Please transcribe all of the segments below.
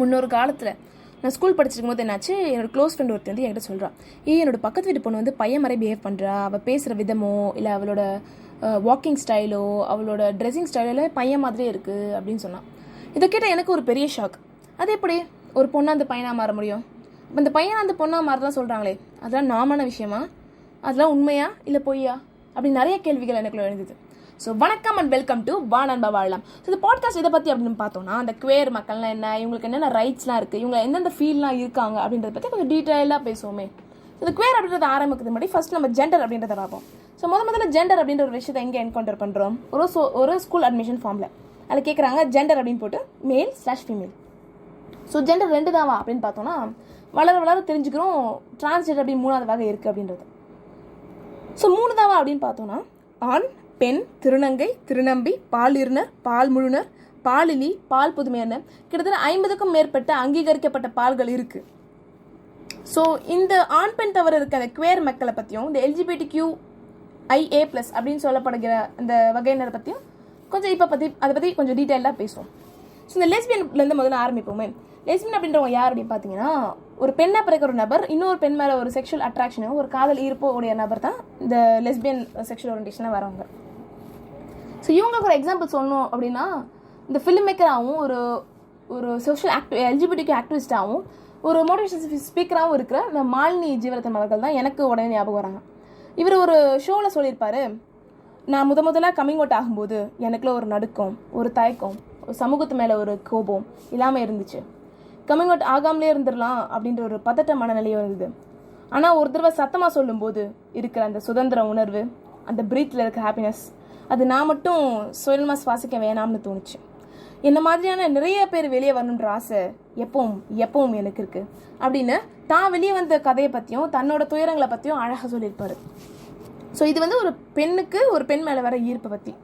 முன்னொரு காலத்தில் நான் ஸ்கூல் படிச்சிருக்கும் போது என்னாச்சு, என்னோட க்ளோஸ் ஃப்ரெண்ட் ஒருத்தர் வந்து என்கிட்ட சொல்கிறான், என்னோட பக்கத்து வீட்டு பொண்ணு வந்து பையன் மாதிரி பிஹேவ் பண்ணுறா, அவள் பேசுகிற விதமோ இல்லை அவளோட வாக்கிங் ஸ்டைலோ அவளோட ட்ரெஸ்ஸிங் ஸ்டைலோ பையன் மாதிரியே இருக்குது அப்படின்னு சொன்னான். இதை கேட்டால் எனக்கு ஒரு பெரிய ஷாக். அது எப்படி ஒரு பொண்ணாக அந்த பையனாக மாற முடியும்? இப்போ அந்த பையனை அந்த பொண்ணாக மாறதான் சொல்கிறாங்களே, அதெல்லாம் நார்மலான விஷயமா? அதெல்லாம் உண்மையா இல்லை பொய்யா அப்படி நிறைய கேள்விகள் எனக்குள்ள எழுந்தது. ஸோ வணக்கம் அண்ட் வெல்கம் டு வா நண்பா வாழலாம். ஸோ இந்த பாட்காஸ்ட் இதை பற்றி அப்படின்னு பார்த்தோம்னா, அந்த குவேர் மக்கள்லாம் என்ன, இவங்களுக்கு என்னென்ன ரைட்ஸ்லாம் இருக்குது, இவங்க எந்தெந்த ஃபீல்ட்லாம் இருக்காங்க அப்படின்றத பற்றி கொஞ்சம் டீட்டெயிலாக பேசுவோமே. இந்த குவேர் அப்படின்றத ஆரம்பிக்கிறது முன்னாடி ஃபர்ஸ்ட் நம்ம ஜெண்டர் அப்படின்றத பார்ப்போம். ஸோ முதல்ல ஜெண்டர் அப்படின்ற ஒரு விஷயத்தை எங்கே என்கவுண்டர் பண்ணுறோம், ஒரு ஸ்கூல் அட்மிஷன் ஃபார்மில் அதில் கேட்குறாங்க ஜெண்டர் அப்படின்னு போட்டு மேல்/ஃபீமேல். ஸோ ஜெண்டர் 2 தாவா அப்படின்னு பார்த்தோம்னா, வளர தெரிஞ்சுக்கிறோம் டிரான்ஸ்ஜெண்டர் அப்படின்னு 3வது வகை இருக்குது அப்படின்றது. ஸோ 3 தாவா அப்படின்னு பார்த்தோம்னா, ஆண், பெண், திருநங்கை, திருநம்பி, பாலிருனர், பால் முழுனர், பாலிலி, பால் புதுமையினர், கிட்டத்தட்ட 50க்கும் மேற்பட்ட அங்கீகரிக்கப்பட்ட பால்கள் இருக்குது. ஸோ இந்த ஆண் பெண் தவிர இருக்க அந்த குவேர் மக்களை பற்றியும், இந்த LGBTQIA+ அப்படின்னு சொல்லப்படுகிற அந்த வகையினர் பற்றியும் கொஞ்சம் அதை பற்றி கொஞ்சம் டீட்டெயிலாக பேசுவோம். ஸோ இந்த லெஸ்பியன்லேருந்து முதல்ல ஆரம்பிப்போமே. லெஸ்பியன் அப்படின்றவங்க யார் அப்படின்னு பார்த்தீங்கன்னா, ஒரு பெண்ணாக பிறக்கிற ஒரு நபர் இன்னொரு பெண் மேலே ஒரு செக்ஷுவல் அட்ராக்ஷனோ ஒரு காதல் ஈர்ப்போ உடைய நபர் தான் இந்த லெஸ்பியன் செக்ஷுவல் ஓரியன்டேஷனாக வரவங்க. ஸோ இவங்களுக்கு ஒரு எக்ஸாம்பிள் சொல்லணும் அப்படின்னா, இந்த ஃபிலிம் மேக்கராகவும் ஒரு சோஷியல் LGBTQ ஆக்டிவிஸ்டாகவும் ஒரு மோட்டிவேஷன் ஸ்பீக்கராகவும் இருக்கிற இந்த மாலினி ஜீவரத்னம் அவர்கள் தான் எனக்கு உடனே ஞாபகம் வராங்க. இவர் ஒரு ஷோவில் சொல்லியிருப்பார், நான் முதலாக கம்மிங் அவுட் ஆகும்போது எனக்குள்ள ஒரு நடுக்கம், ஒரு தயக்கம், ஒரு சமூகத்து மேலே ஒரு கோபம் இல்லாமல் இருந்துச்சு. கம்மிங் அவுட் ஆகாமலே இருந்துடலாம் அப்படின்ற ஒரு பதட்ட மனநிலையும் இருந்தது. ஆனால் ஒரு தடவை சத்தமாக சொல்லும்போது இருக்கிற அந்த சுதந்திர உணர்வு, அந்த பிரீத்தில் இருக்க ஹாப்பினஸ், அது நான் மட்டும் சுயமாக சுவாசிக்க வேணாம்னு தோணுச்சு. என்ன மாதிரியான நிறைய பேர் வெளியே வரணுன்ற ஆசை எப்பவும் எனக்கு இருக்குது அப்படின்னு தான் வெளியே வந்த கதையை பற்றியும் தன்னோட துயரங்களை பற்றியும் அழகாக சொல்லியிருப்பார். ஸோ இது வந்து ஒரு பெண்ணுக்கு ஒரு பெண் மேலே வர ஈர்ப்பை பற்றி.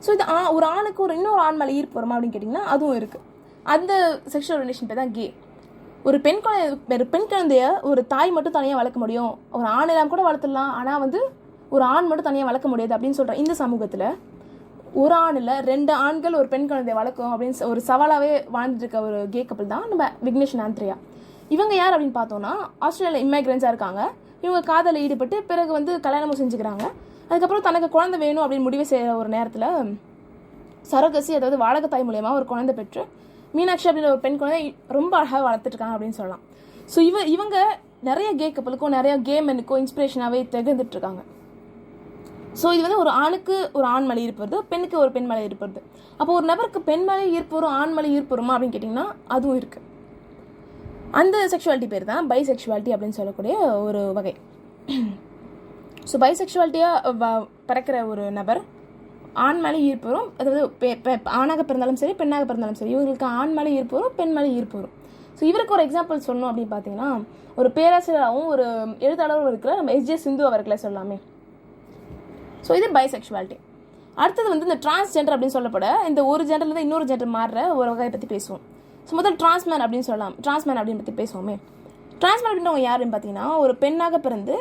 ஸோ இது ஒரு ஆணுக்கு இன்னொரு ஆண் மேலே ஈர்ப்பு வருமா அப்படின்னு கேட்டிங்கன்னா அதுவும் இருக்குது. அந்த செக்ஷுவல் ரிலேஷன் பேர் தான் கே. ஒரு பெண் குழந்தைய ஒரு தாய் மட்டும் தனியாக வளர்க்க முடியும், ஒரு ஆண் எல்லாம் கூட வளர்த்துடலாம், ஆனால் வந்து ஒரு ஆண் மட்டும் தனியாக வளர்க்க முடியாது அப்படின்னு சொல்கிற இந்த சமூகத்தில் ஒரு ஆணில் 2 ஆண்கள் ஒரு பெண் குழந்தைய வளர்க்கும் அப்படின்னு ஒரு சவாலாகவே வாழ்ந்துட்டு இருக்க ஒரு கே கப்பல் தான் நம்ம விக்னேஷ் ஆந்த்ரியா. இவங்க யார் அப்படின்னு பார்த்தோன்னா, ஆஸ்திரேலியாவில் இமிக்ரெண்ட்ஸாக இருக்காங்க. இவங்க காதலில் ஈடுபட்டு பிறகு வந்து கல்யாணமும் செஞ்சுக்கிறாங்க. அதுக்கப்புறம் தனக்கு குழந்தை வேணும் அப்படின்னு முடிவு செய்கிற ஒரு நேரத்தில் சரோகசி, அதாவது வாடகத்தாய் மூலியமாக ஒரு குழந்தை பெற்று மீனாட்சி அப்படின்ற ஒரு பெண் குழந்தை ரொம்ப அழகாக வளர்த்துட்ருக்காங்க அப்படின்னு சொல்லலாம். ஸோ இவங்க நிறைய கே கப்பலுக்கும் நிறைய கே மென்னுக்கும் இன்ஸ்பிரேஷனாகவே திகழ்ந்துட்டுருக்காங்க. ஸோ இது வந்து ஒரு ஆணுக்கு ஒரு ஆண் மேலே ஈர்ப்பு வருது, பெண்ணுக்கு ஒரு பெண் மேலே ஈர்ப்பு வருது. அப்போ ஒரு நபருக்கு பெண் மேலே ஈர்ப்பு வரும், ஆண் மேலே ஈர்ப்பு வருமா அப்படின்னு கேட்டிங்கன்னா அதுவும் இருக்குது. அந்த செக்ஷுவாலிட்டி பேர் தான் பைசெக்ஷுவாலிட்டி அப்படின்னு சொல்லக்கூடிய ஒரு வகை. ஸோ பைசெக்ஷுவாலிட்டியாக பிறக்கிற ஒரு நபர் ஆண் மேலே ஈர்ப்பு வரும், அதாவது ஆணாக பிறந்தாலும் சரி பெண்ணாக பிறந்தாலும் சரி இவங்களுக்கு ஆண் மேலே ஈர்ப்பு வரும், பெண் மேலே ஈர்ப்பு வரும். ஸோ இவருக்கு ஒரு எக்ஸாம்பிள் சொல்லணும் அப்படின்னு பார்த்தீங்கன்னா, ஒரு பேராசிரியராகவும் ஒரு எழுத்தாளரும் இருக்கிற நம்ம SJ சிந்து அவர்களை சொல்லலாமே. ஸோ இது பைசெக்ஷுவாலிட்டி. அடுத்தது வந்து இந்த டிரான்ஸ்ஜெண்டர் அப்படின்னு சொல்லப்பட இந்த ஒரு ஜெண்டர்லேருந்து இன்னொரு ஜெண்டர் மாறுற ஒரு வகையை பற்றி பேசுவோம். ஸோ முதல் டிரான்ஸ்மேன் அப்படின்னு சொல்லலாம். டிரான்ஸ்மேன் அப்படின்னு பற்றி பேசுவோமே. டிரான்ஸ்மேன் அப்படின்றவங்க யார் அப்படின்னு பார்த்தீங்கன்னா, ஒரு பெண்ணாக பிறந்து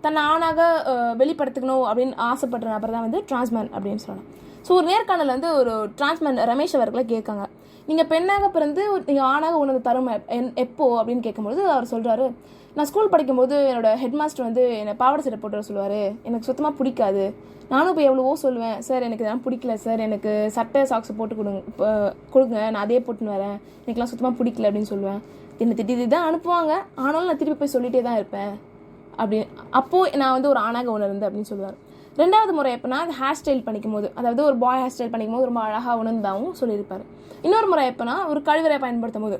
தன்னை ஆணாக வெளிப்படுத்திக்கணும் அப்படின்னு ஆசைப்படுற நபர் தான் வந்து டிரான்ஸ்மேன் அப்படின்னு சொல்லலாம். ஸோ ஒரு நேர்காணலில் வந்து ஒரு டிரான்ஸ்மேன் ரமேஷ் அவர்களை கேட்காங்க, நீங்கள் பெண்ணாக பிறந்து நீங்கள் ஆணாக உணர்ந்து தரும் எப்போ அப்படின்னு கேட்கும்போது அவர் சொல்கிறாரு, நான் ஸ்கூல் படிக்கும்போது என்னோட ஹெட் மாஸ்டர் வந்து என்னை பாவாடை சட்டை போட்டு சொல்லுவார், எனக்கு சுத்தமாக பிடிக்காது. நானும் இப்போ எவ்வளவோ சொல்லுவேன், சார் எனக்கு இதெல்லாம் பிடிக்கல சார், எனக்கு சட்டை சாக்ஸ் போட்டு கொடுங்க நான் அதே போட்டுன்னு வரேன், எனக்குலாம் சுத்தமாக பிடிக்கல அப்படின்னு சொல்லுவேன். என்னை திட்டி தான் அனுப்புவாங்க, ஆனாலும் நான் திருப்பி போய் சொல்லிகிட்டே தான் இருப்பேன் அப்படின்னு. அப்போது நான் வந்து ஒரு ஆணாக உணர்ந்து அப்படின்னு சொல்லுவார். 2வது முறை எப்போனா அது ஹேர் ஸ்டைல் பண்ணிக்கும் போது, அதாவது ஒரு பாய் ஹேர் ஸ்டைல் பண்ணிக்கும் போது ரொம்ப அழகாக உணர்ந்தாகவும் சொல்லியிருப்பார். இன்னொரு முறை எப்போனா ஒரு கழிவறை பயன்படுத்தும் போது,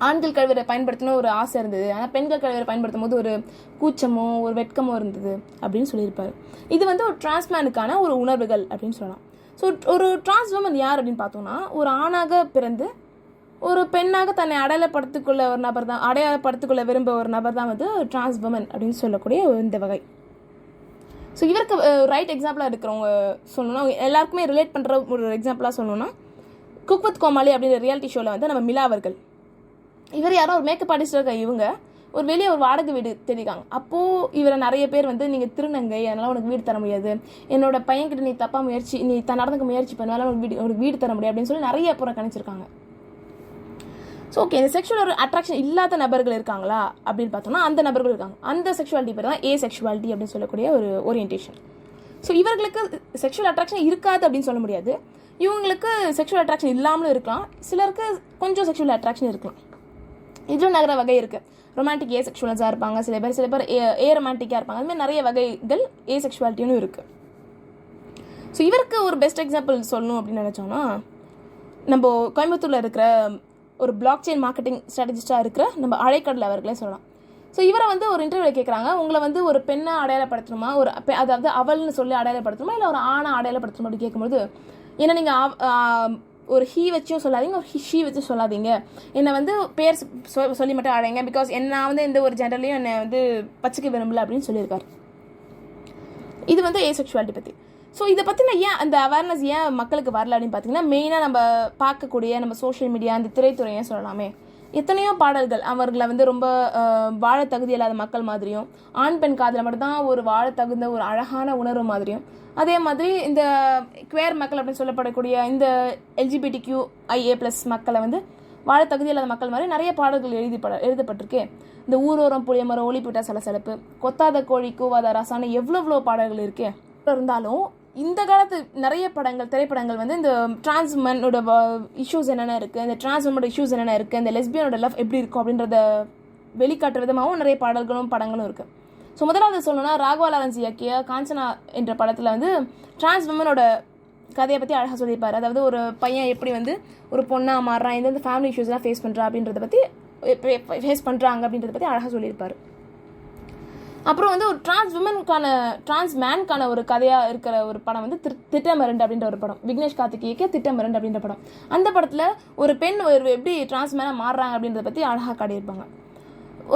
ஆண்கள் கழிவறை பயன்படுத்தணும் ஒரு ஆசை இருந்தது, ஆனால் பெண்கள் கழிவறை பயன்படுத்தும் போது ஒரு கூச்சமோ ஒரு வெட்கமோ இருந்தது அப்படின்னு சொல்லியிருப்பார். இது வந்து ஒரு டிரான்ஸ்மேனுக்கான ஒரு உணர்வுகள் அப்படின்னு சொல்லலாம். ஸோ ஒரு டிரான்ஸ்வுமன் யார் அப்படின்னு பார்த்தோம்னா, ஒரு ஆணாக பிறந்து ஒரு பெண்ணாக தன்னை அடையாளப்படுத்திக்கொள்ள ஒரு நபர் தான், அடையாளப்படுத்திக்கொள்ள விரும்ப ஒரு நபர் தான் வந்து டிரான்ஸ்வுமன் அப்படின்னு சொல்லக்கூடிய இந்த வகை. ஸோ இவருக்கு ரைட் எக்ஸாம்பிளாக இருக்கிறவங்க சொல்லணும்னா, எல்லாருக்குமே ரிலேட் பண்ணுற ஒரு எக்ஸாம்பிளாக சொல்லணும்னா, குக் வித் கோமாளி அப்படின்ற ரியாலிட்டி ஷோவில் வந்து நம்ம மிலா அவர்கள். இவர் யாரோ ஒரு மேக்கப் ஆர்டிஸ்டாக இருக்க இவங்க ஒரு வெளியே ஒரு வாடகை வீடு தேடிக்காங்க. அப்போது இவரை நிறைய பேர் வந்து நீங்கள் திருநங்கை அதனால் உனக்கு வீடு தர முடியாது, என்னோட பையன்கிட்ட நீ நடந்துக்க முயற்சி பண்ணாலும் உனக்கு வீடு தர முடியாது அப்படின்னு சொல்லி நிறைய புறக்கணிச்சிருக்காங்க. ஸோ ஓகே, இந்த செக்ஷுவல் ஒரு அட்ராக்ஷன் இல்லாத நபர்கள் இருக்காங்களா அப்படின்னு பார்த்தோம்னா அந்த நபர்கள் இருக்காங்க. அந்த செக்ஷுவாலிட்டி பேர் தான் ஏ செக்ஷுவாலிட்டி அப்படின்னு சொல்லக்கூடிய ஒரு ஓரியன்டேஷன். ஸோ இவர்களுக்கு செக்ஷுவல் அட்ராக்ஷன் இருக்காது அப்படின்னு சொல்ல முடியாது. இவங்களுக்கு செக்ஷுவல் அட்ராக்ஷன் இல்லாமலும் இருக்கலாம், சிலருக்கு கொஞ்சம் செக்ஷுவல் அட்ராக்ஷன் இருக்கலாம். இதில் நிறைய வகை இருக்குது. ரொமான்டிக் ஏ செக்ஷுவல்ஸாக இருப்பாங்க சில பேர் ஏ ரொமான்டிக்காக இருப்பாங்க. அதுமாதிரி நிறைய வகைகள் ஏ செக்ஷுவாலிட்டியும் இருக்குது. ஸோ இவருக்கு ஒரு பெஸ்ட் எக்ஸாம்பிள் சொல்லணும் அப்படின்னு நினச்சோன்னா, நம்ம கோயம்புத்தூரில் இருக்கிற ஒரு பிளாக் செயின் மார்க்கெட்டிங் ஸ்ட்ராட்டஜிஸ்டாக இருக்கிற நம்ம அழைக்கடல் அவர்களே சொல்லலாம். ஸோ இவரை வந்து ஒரு இன்டர்வியூவில் கேட்குறாங்க, உங்களை வந்து ஒரு பெண்ணை அடையாளப்படுத்தணுமா, அதாவது அவள்னு சொல்லி அடையாளப்படுத்தணுமா, இல்லை ஒரு ஆணை அடையாளப்படுத்தணுமா அப்படி கேட்கும்போது, ஏன்னா நீங்கள் ஒரு ஹீ வச்சும் சொல்லாதீங்க, ஒரு ஷீ வச்சும் சொல்லாதீங்க, என்னை வந்து பேர் சொல்லி மட்டும் அழைங்க, பிகாஸ் நான் வந்து எந்த ஒரு ஜெண்டர்லையும் என்னை வந்து வச்சுக்க விரும்பல அப்படின்னு சொல்லியிருக்காரு. இது வந்து ஏ செக்ஷுவாலிட்டி பற்றி. ஸோ இதை பற்றின ஏன் அந்த அவேர்னஸ் ஏன் மக்களுக்கு வரல அப்படின்னு பார்த்தீங்கன்னா, மெயினாக நம்ம பார்க்கக்கூடிய நம்ம சோஷியல் மீடியா, அந்த திரைத்துறையை சொல்லலாமே, எத்தனையோ பாடல்கள் அவர்களை வந்து ரொம்ப வாழ தகுதி இல்லாத மக்கள் மாதிரியும், ஆண் பெண் காதல மட்டும்தான் ஒரு வாழ தகுந்த ஒரு அழகான உணர்வு மாதிரியும், அதே மாதிரி இந்த குவேர் மக்கள் அப்படின்னு சொல்லப்படக்கூடிய இந்த LGBTQIA+ மக்களை வந்து வாழ தகுதி இல்லாத மக்கள் மாதிரி நிறைய பாடல்கள் எழுதப்பட்டிருக்கு. இந்த ஊரோரம் புளியமரம், ஒளி போட்டா சலசலப்பு, கொத்தாத கோழி கூவாத ரசான எவ்வளோ பாடல்கள் இருக்கு. இருந்தாலும் இந்த காலத்து நிறைய திரைப்படங்கள் வந்து இந்த டிரான்ஸ்மனோட இஷ்யூஸ் என்னென்ன இருக்குது, இந்த டிரான்ஸ்மனோட இஷ்யூஸ் என்னென்ன இருக்குது, இந்த லெஸ்பியனோட லவ் எப்படி இருக்கும் அப்படின்றத வெளிக்காட்டுற விதமாகவும் நிறைய படங்களும் இருக்குது. ஸோ முதலாவது சொல்லணும்னா, ராகவா லாரன்ஸ் இயக்கிய காஞ்சனா என்ற படத்தில் வந்து டிரான்ஸ்வுமனோட கதையை பற்றி அழகாக சொல்லியிருப்பார். அதாவது ஒரு பையன் எப்படி வந்து ஒரு பொண்ணாக மாறுறான், எந்தெந்த ஃபேமிலி இஷ்யூஸ்லாம் ஃபேஸ் பண்ணுறா அப்படின்றத பற்றி அப்படின்றத பற்றி அழகாக சொல்லியிருப்பார். அப்புறம் வந்து ஒரு டிரான்ஸ்மேனுக்கான ஒரு கதையாக இருக்கிற ஒரு படம் வந்து திட்டமரண்டு அப்படின்ற ஒரு படம், விக்னேஷ் கார்த்திகேயக்கு திட்டமரண்டு அப்படின்ற படம். அந்த படத்தில் ஒரு பெண் எப்படி டிரான்ஸ்மேனாக மாறுறாங்க அப்படின்றத பற்றி அழகாக காட்டியிருப்பாங்க.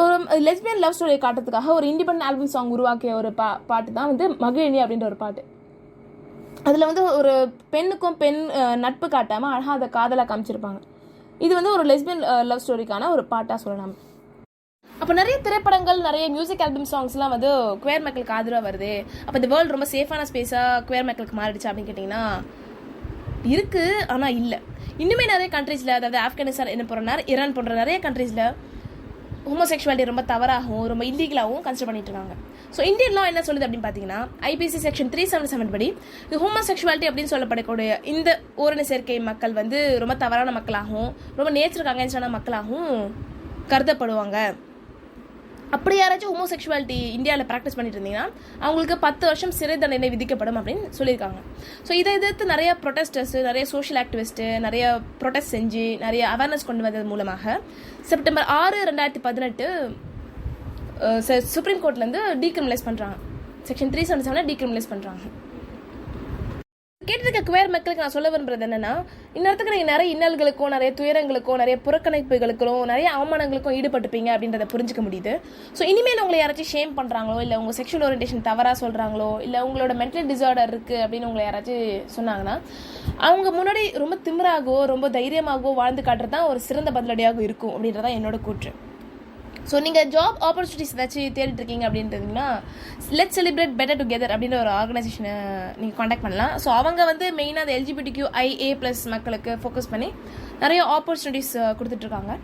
ஒரு லெஸ்பியன் லவ் ஸ்டோரியை காட்டுறதுக்காக ஒரு இண்டிபெண்டன்ட் ஆல்பம் சாங் உருவாக்கிய ஒரு பாட்டு தான் வந்து மகிழினி அப்படின்ற ஒரு பாட்டு. அதில் வந்து ஒரு பெண்ணுக்கும் நட்பு காட்டாமல் அழகாக அதை காதலாக காமிச்சிருப்பாங்க. இது வந்து ஒரு லெஸ்பியன் லவ் ஸ்டோரிக்கான ஒரு பாட்டாக சொல்லலாம். அப்போ நிறைய திரைப்படங்கள், நிறைய மியூசிக் ஆல்பம் சாங்ஸ்லாம் வந்து குவேர் மக்களுக்கு ஆதரவாக வருது. அப்போ இந்த வேர்ல்டு ரொம்ப சேஃபான ஸ்பேஸாக குவேர் மக்களுக்கு மாறிடுச்சு அப்படின்னு கேட்டிங்கன்னா இருக்குது, ஆனால் இல்லை. இன்னுமே நிறைய கண்ட்ரீஸில், அதாவது ஆப்கானிஸ்தான் என்ன போகிற ஈரான் போன்ற நிறைய கண்ட்ரீஸில் ஹோமோசெக்சுவாலிட்டி ரொம்ப தவறாகவும் ரொம்ப இல்லீகலாகவும் கன்சிடர் பண்ணிட்டு இருக்காங்க. ஸோ இந்தியன் லா என்ன சொல்லுது அப்படின்னு பார்த்தீங்கன்னா, IPC செக்ஷன் 377 படி இது ஹோமோசெக்சுவாலிட்டி அப்படின்னு சொல்லப்படக்கூடிய இந்த ஓரண சேர்க்கை மக்கள் வந்து ரொம்ப தவறான மக்களாகவும் ரொம்ப நேச்சருக்கு அகைன்ஸ்டான மக்களாகவும் கருதப்படுவாங்க. அப்படி யாராச்சும் ஹோமோசெக்சுவாலிட்டி இந்தியாவில் ப்ராக்டிஸ் பண்ணிட்டு இருந்தீங்கன்னா அவங்களுக்கு 10 வருஷம் சிறை தண்டனை விதிக்கப்படும் அப்படின்னு சொல்லியிருக்காங்க. ஸோ இதை எதிர்த்து நிறைய ப்ரொட்டஸ்டர்ஸ், நிறைய சோஷியல் ஆக்டிவிஸ்ட்டு நிறைய ப்ரொட்டஸ்ட் செஞ்சு நிறைய அவேர்னஸ் கொண்டு வந்தது மூலமாக செப்டம்பர் 6, 2018 சுப்ரீம் கோர்ட்லேருந்து டீக்ரிமினலைஸ் பண்ணுறாங்க. செக்ஷன் 377 டீக்ரிமினலைஸ் பண்ணுறாங்க. கேட்டிருக்க குவேர் மக்களுக்கு நான் சொல்ல விரும்புறது என்னன்னா, இந்நேரத்துக்கு நீங்கள் நிறைய இன்னல்களுக்கும், நிறைய துயரங்களுக்கும், நிறைய புறக்கணிப்புகளுக்கும், நிறைய அவமானங்களுக்கும் ஈடுபட்டுப்பீங்க அப்படின்றத புரிஞ்சுக்க முடியுது. ஸோ இனிமேல் உங்களை யாராச்சும் ஷேம் பண்ணுறாங்களோ, இல்லை உங்கள் செக்ஷுவல் ஓரியன்டேஷன் தவறாக சொல்கிறாங்களோ, இல்லை உங்களோட மென்டல் டிசார்டர் இருக்குது அப்படின்னு உங்களை யாராச்சும் சொன்னாங்கன்னா, அவங்க முன்னாடி ரொம்ப திமிராகவோ ரொம்ப தைரியமாகவோ வாழ்ந்து காட்டுறது தான் ஒரு சிறந்த பதிலடியாக இருக்கும் அப்படின்றதான் என்னோட கூற்று. ஸோ நீங்கள் ஜாப் ஆப்பர்ச்சுனிட்டிஸ் ஏதாச்சும் தேடிட்டு இருக்கீங்க அப்படின்றீங்கன்னா, லெட்ஸ் செலிப்ரேட் பெட்டர் டுகெதர் அப்படின்ற ஒரு ஆர்கனைசேஷனை நீங்கள் காண்டாக்ட் பண்ணலாம். ஸோ அவங்க வந்து மெயினாக அந்த LGBTQIA+ மக்களுக்கு ஃபோக்கஸ் பண்ணி நிறைய ஆப்பர்ச்சுனிட்டிஸ் கொடுத்துட்ருக்காங்க.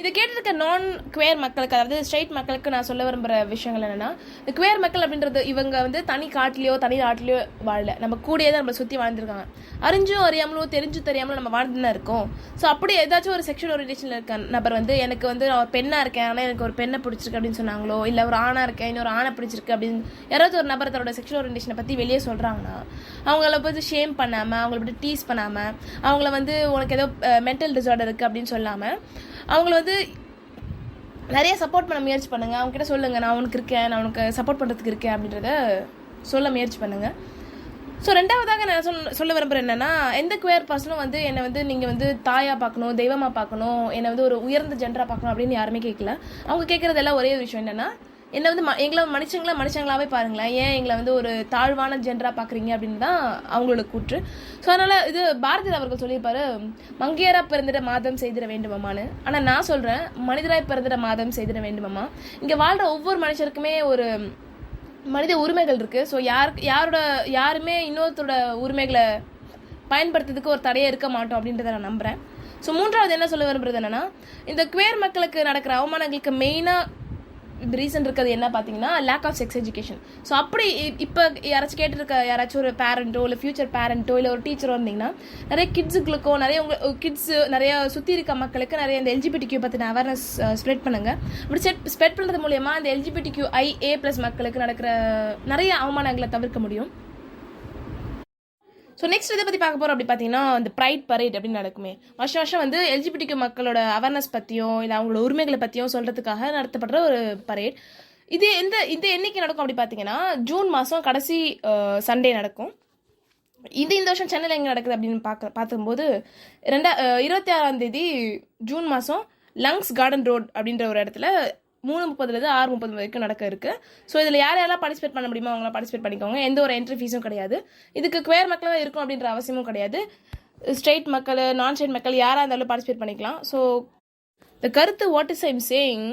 இதை கேட்டிருக்க நான் குவேர் மக்களுக்கு, அதாவது ஸ்ட்ரைட் மக்களுக்கு நான் சொல்ல விரும்புகிற விஷயங்கள் என்னென்னா, இந்த குவேர் மக்கள் அப்படின்றது இவங்க வந்து தனி காட்டிலையோ தனி நாட்டிலையோ வாழல, நம்ம கூடயே தான் நம்ம சுற்றி வாழ்ந்துருக்காங்க. அறிஞ்சும் அறியாமலோ தெரிஞ்சும் தெரியாமலோ நம்ம வாழ்ந்து தான் இருக்கோம். ஸோ அப்படி ஏதாச்சும் ஒரு செக்ஷுவல் ஓரியன்டேஷனில் இருக்க நபர் வந்து எனக்கு வந்து நான் ஒரு பெண்ணாக இருக்கேன், ஆனால் எனக்கு ஒரு பெண்ணை பிடிச்சிருக்கு அப்படின்னு சொன்னாங்களோ, இல்லை ஒரு ஆணாக இருக்கேன் இன்னொரு ஆணை பிடிச்சிருக்கு அப்படின்னு யாராவது ஒரு நபர் தன்னோட செக்ஷுவல் ஓரியன்டேஷனை பற்றி வெளியே சொல்கிறாங்கன்னா, அவங்கள பற்றி ஷேம் பண்ணாமல், அவங்கள பற்றி டீஸ் பண்ணாமல், அவங்கள வந்து உனக்கு ஏதோ மென்டல் டிசார்டர் இருக்குது அப்படின்னு சொல்லாமல் அவங்கள வந்து நிறைய சப்போர்ட் பண்ண முயற்சி பண்ணுங்கள். அவங்ககிட்ட சொல்லுங்கள், நான் உனக்கு இருக்கேன், நான் உனக்கு சப்போர்ட் பண்ணுறதுக்கு இருக்கேன் அப்படின்றத சொல்ல முயற்சி பண்ணுங்கள். ஸோ ரெண்டாவதாக நான் சொல்ல விரும்புகிறேன் என்னென்னா, எந்த குவேர் பர்சனும் வந்து என்னை வந்து நீங்கள் வந்து தாயாக பார்க்கணும், தெய்வமாக பார்க்கணும், என்னை வந்து ஒரு உயர்ந்த ஜெண்டராக பார்க்கணும் அப்படின்னு யாருமே கேட்கல. அவங்க கேட்குறதெல்லாம் ஒரே ஒரு விஷயம் என்னென்னா, என்னை வந்து எங்களை மனுஷங்களாகவே பாருங்களேன், ஏன் எங்களை வந்து ஒரு தாழ்வான ஜெண்டராக பார்க்குறீங்க அப்படின்னு தான் அவங்களோட கூற்று. ஸோ அதனால் இது பாரதியார் அவர்கள் சொல்லியிருப்பாரு, மங்கையராக பிறந்திட மாதம் செய்திட வேண்டுமான்னு. ஆனால் நான் சொல்கிறேன், மனிதராய் பிறந்திட மாதம் செய்திட வேண்டுமாமா. இங்கே வாழ்கிற ஒவ்வொரு மனுஷருக்குமே ஒரு மனித உரிமைகள் இருக்குது. ஸோ யாருமே இன்னொருத்தரோட உரிமைகளை பயன்படுத்துறதுக்கு ஒரு தடையே இருக்க மாட்டோம் அப்படின்றத நான் நம்புகிறேன். ஸோ மூன்றாவது என்ன சொல்ல விரும்புறது என்னன்னா, இந்த குவேர் மக்களுக்கு நடக்கிற அவமானங்களுக்கு மெயினாக இந்த ரீசன் இருக்கிறது என்ன பார்த்தீங்கன்னா, lack of sex education. So அப்படி இப்போ யாராச்சும் கேட்டுருக்க யாராச்சும் ஒரு பேரண்ட்டோ இல்லை ஃபியூச்சர் பேரண்ட்டோ இல்லை ஒரு டீச்சரோ இருந்தீங்கன்னா, நிறைய கிட்ஸுங்களுக்கோ நிறைய கிட்ஸு நிறைய சுற்றி இருக்க மக்களுக்கு நிறைய இந்த எல்ஜிபிடிக்யூ பற்றின அவேர்னஸ் ஸ்ப்ரெட் பண்ணுங்கள். அப்படி ஸ்ப்ரெட் பண்ணுறது மூலயமா இந்த LGBTQIA+ மக்களுக்கு நடக்கிற நிறைய அவமானங்களை தவிர்க்க முடியும். ஸோ நெக்ஸ்ட் இதை பற்றி பார்க்க போகிறோம். அப்படி பார்த்தீங்கன்னா, இந்த ப்ரைட் பரேட் அப்படின்னு நடக்குமே. வருஷம் வந்து LGBTQ மக்களோட அவேர்னஸ் பற்றியும் இல்லை அவங்களோட உரிமைகளை பற்றியும் சொல்கிறதுக்காக நடத்தப்படுற ஒரு பரேட். இது இந்த என்னைக்கு நடக்கும் அப்படி பார்த்தீங்கன்னா, ஜூன் மாதம் கடைசி சண்டே நடக்கும். இந்த வருஷம் சென்னையில் எங்கே நடக்குது அப்படின்னு பார்க்கும்போது 26 ஜூன் மாதம் லங்ஸ் கார்டன் ரோட் அப்படின்ற ஒரு இடத்துல 3:30 6:30 வரைக்கும் நடக்க இருக்கு. ஸோ இதில் யாரெல்லாம் பார்ட்டிசிபேட் பண்ண முடியுமோ அவங்களாம் பார்ட்டிசிபேட் பண்ணிக்கோங்க. எந்த ஒரு என்ட்ரி ஃபீஸும் கிடையாது. இதுக்கு குவேர் மக்கள் தான் இருக்கும் அப்படின்ற அவசியமும் கிடையாது. ஸ்ட்ரெயிட் மக்கள், நான் ஸ்ட்ரெயிட் மக்கள் யாராக இருந்தாலும் பார்ட்டிசிபேட் பண்ணிக்கலாம். ஸோ இந்த கருத்து வாட் இஸ் ஐம் சேயிங்